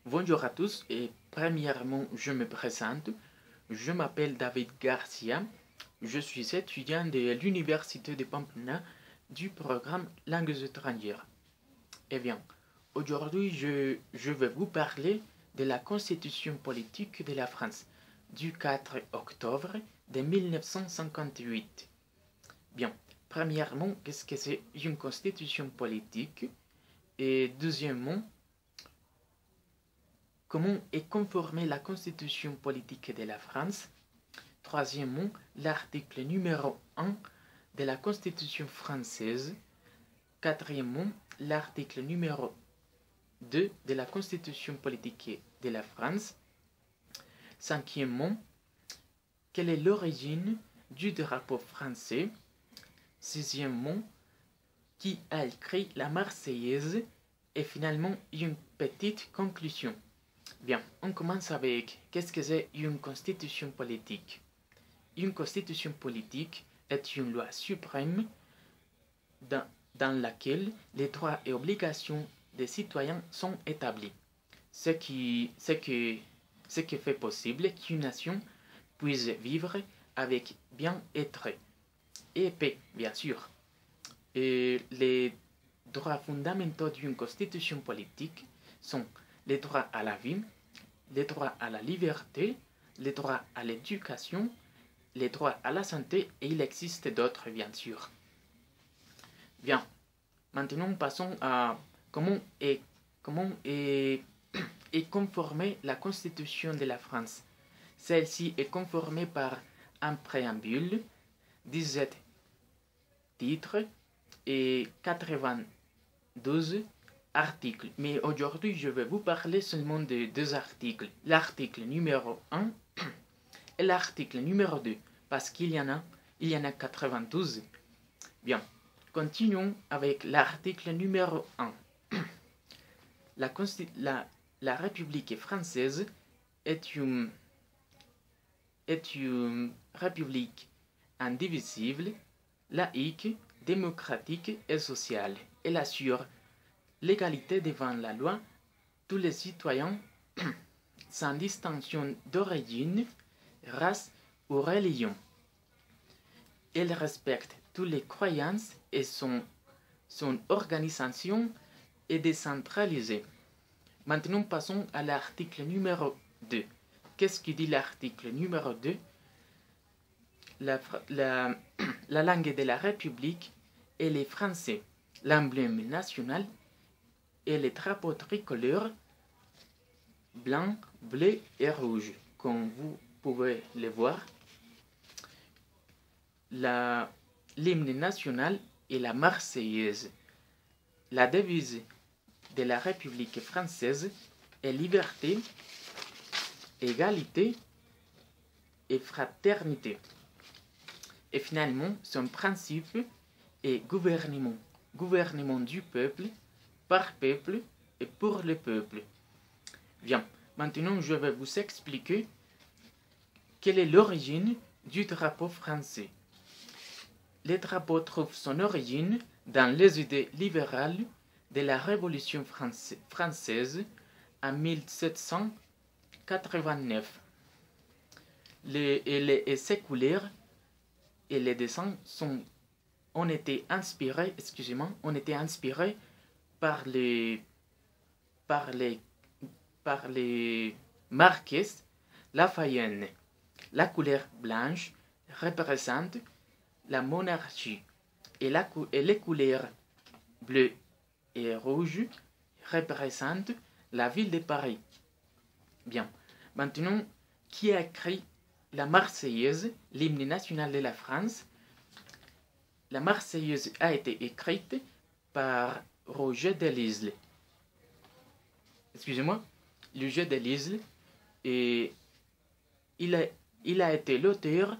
Bonjour à tous et premièrement, je me présente. Je m'appelle David Garcia. Je suis étudiant de l'Université de Pamplona du programme Langues étrangères. Eh bien, aujourd'hui, je vais vous parler de la constitution politique de la France du 4 octobre de 1958. Bien, premièrement, qu'est-ce que c'est une constitution politique? Et deuxièmement, comment est conformée la constitution politique de la France? Troisièmement, l'article numéro 1 de la constitution française. Quatrièmement, l'article numéro 2 de la constitution politique de la France. Cinquièmement, quelle est l'origine du drapeau français? Sixièmement, qui a écrit la Marseillaise? Et finalement, une petite conclusion. Bien, on commence avec qu'est-ce que c'est une constitution politique? Une constitution politique est une loi suprême dans laquelle les droits et obligations des citoyens sont établis. Ce qui fait possible qu'une nation puisse vivre avec bien-être et paix, bien sûr. Et les droits fondamentaux d'une constitution politique sont les droits à la vie, les droits à la liberté, les droits à l'éducation, les droits à la santé, et il existe d'autres, bien sûr. Bien, maintenant passons à comment est conformée la Constitution de la France. Celle-ci est conformée par un préambule, 17 titres et 92 articles. Mais aujourd'hui, je vais vous parler seulement de deux articles. L'article numéro 1 et l'article numéro 2. Parce qu'il y en a 92. Bien, continuons avec l'article numéro 1. La République française est une république indivisible, laïque, démocratique et sociale. Elle assure l'égalité devant la loi, tous les citoyens, sans distinction d'origine, race ou religion. Elle respecte toutes les croyances et son organisation est décentralisée. Maintenant, passons à l'article numéro 2. Qu'est-ce qui dit l'article numéro 2? La langue de la République est le français. L'emblème national et les drapeaux tricolores blanc, bleu et rouge, comme vous pouvez le voir. L'hymne national est la Marseillaise. La devise de la République française est liberté, égalité et fraternité. Et finalement, son principe est gouvernement du peuple, par peuple et pour le peuple. Bien, maintenant je vais vous expliquer quelle est l'origine du drapeau français. Le drapeau trouve son origine dans les idées libérales de la Révolution française en 1789. Les séculaires et les dessins ont été inspirés par les Marqués Lafayette. La couleur blanche représente la monarchie et les couleurs bleues et rouges représentent la ville de Paris. Bien, maintenant, qui a écrit la Marseillaise, l'hymne national de la France? La Marseillaise a été écrite par Roger de Lisle. Excusez-moi, Roger de Lisle, et il a été l'auteur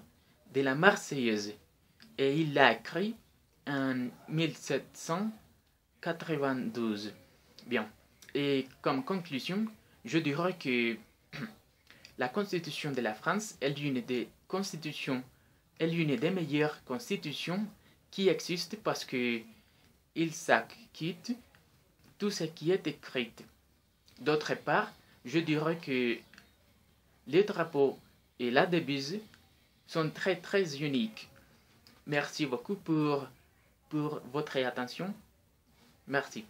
de la Marseillaise et il l'a écrit en 1792. Bien, et comme conclusion, je dirais que la Constitution de la France est l'une des meilleures constitutions qui existent parce que il s'acquitte tout ce qui est écrit. D'autre part, je dirais que les drapeaux et la devise sont très uniques. Merci beaucoup pour votre attention. Merci.